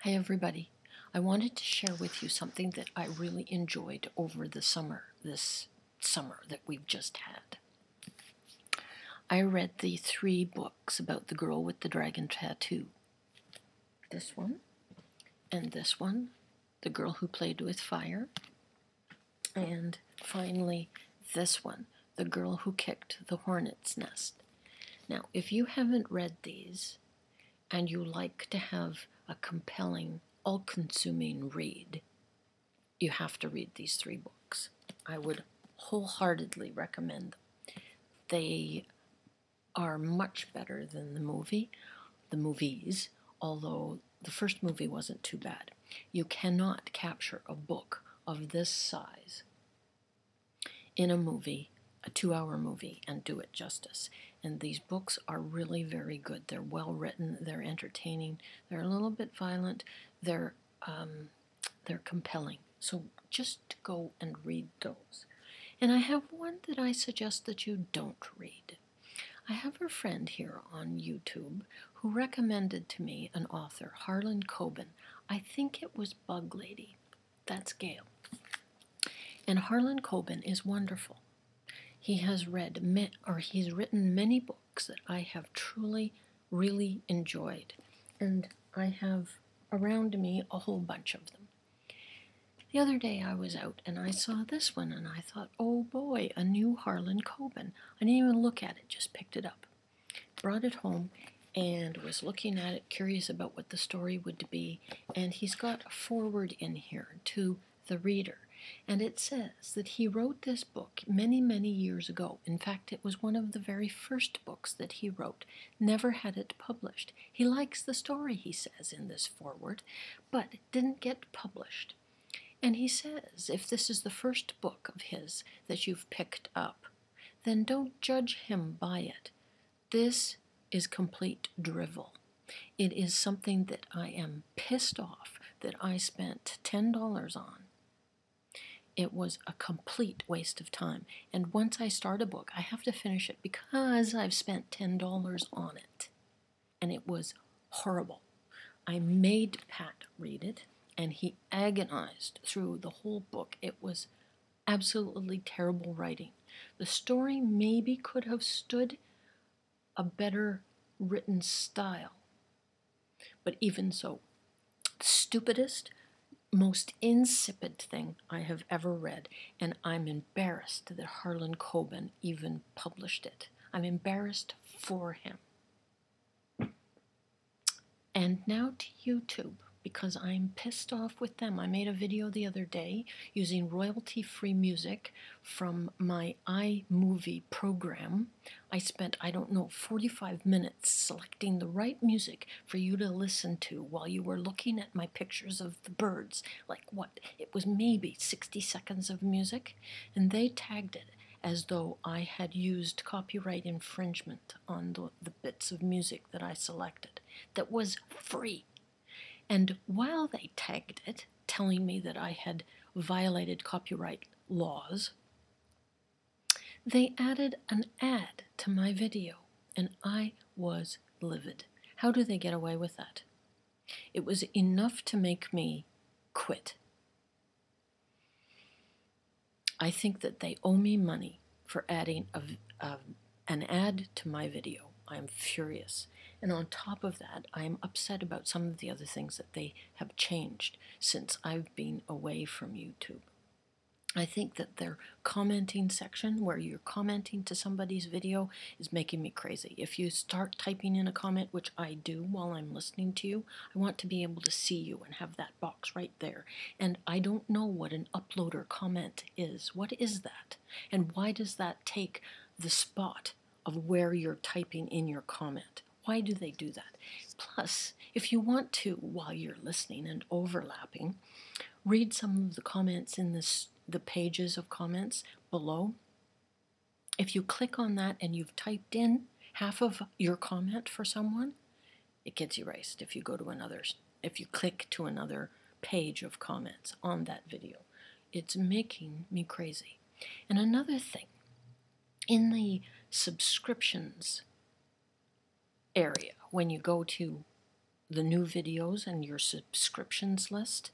Hi everybody. I wanted to share with you something that I really enjoyed over the summer, this summer that we've just had. I read the 3 books about the girl with the dragon tattoo. This one, and this one, The Girl Who Played with Fire, and finally this one, The Girl Who Kicked the Hornet's Nest. Now, if you haven't read these, and you like to have a compelling, all-consuming read, you have to read these 3 books. I would wholeheartedly recommend them. They are much better than the movies, although the first movie wasn't too bad. You cannot capture a book of this size in a movie, a 2-hour movie, and do it justice. And these books are really very good. They're well written, they're entertaining, they're a little bit violent, they're compelling. So just go and read those. And I have one that I suggest that you don't read. I have a friend here on YouTube who recommended to me an author, Harlan Coben. I think it was IamBugLady. That's Gail. And Harlan Coben is wonderful. He has he's written many books that I have truly, really enjoyed. And I have around me a whole bunch of them. The other day I was out and I saw this one and I thought, oh boy, a new Harlan Coben. I didn't even look at it, just picked it up. Brought it home and was looking at it, curious about what the story would be. And he's got a foreword in here to the reader. And it says that he wrote this book many, many years ago. In fact, it was one of the very first books that he wrote. Never had it published. He likes the story, he says in this foreword, but it didn't get published. And he says, if this is the first book of his that you've picked up, then don't judge him by it. This is complete drivel. It is something that I am pissed off that I spent $10 on. It was a complete waste of time. And once I start a book, I have to finish it because I've spent $10 on it. And it was horrible. I made Pat read it, and he agonized through the whole book. It was absolutely terrible writing. The story maybe could have stood a better written style. But even so, the stupidest, most insipid thing I have ever read, and I'm embarrassed that Harlan Coben even published it. I'm embarrassed for him. And now to YouTube, because I'm pissed off with them. I made a video the other day using royalty-free music from my iMovie program. I spent, 45 minutes selecting the right music for you to listen to while you were looking at my pictures of the birds. It was maybe 60 seconds of music, and they tagged it as though I had used copyright infringement on the bits of music that I selected that was free. And while they tagged it, telling me that I had violated copyright laws, they added an ad to my video, and I was livid. How do they get away with that? It was enough to make me quit. I think that they owe me money for adding an ad to my video. I am furious. And on top of that, I am upset about some of the other things that they have changed since I've been away from YouTube. I think that their commenting section, where you're commenting to somebody's video, is making me crazy. If you start typing in a comment, which I do while I'm listening to you, I want to be able to see you and have that box right there. And I don't know what an uploader comment is. What is that? And why does that take the spot of where you're typing in your comment? Why do they do that? Plus, if you want to, while you're listening and overlapping, read some of the comments in the pages of comments below. If you click on that and you've typed in half of your comment for someone, it gets erased if you click to another page of comments on that video. It's making me crazy. And another thing, in the subscriptions area, when you go to the new videos and your subscriptions list,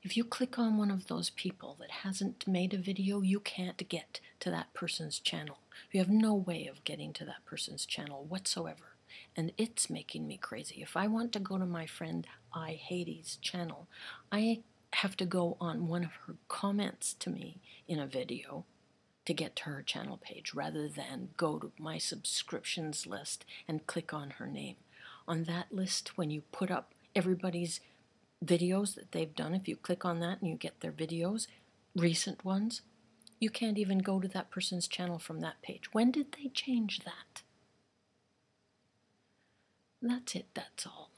if you click on one of those people that hasn't made a video, you can't get to that person's channel. You have no way of getting to that person's channel whatsoever. And it's making me crazy. If I want to go to my friend IamBugLady's channel, I have to go on one of her comments to me in a video to get to her channel page, rather than go to my subscriptions list and click on her name. On that list, when you put up everybody's videos that they've done, if you click on that and you get their videos, recent ones, you can't even go to that person's channel from that page. When did they change that? That's it, that's all.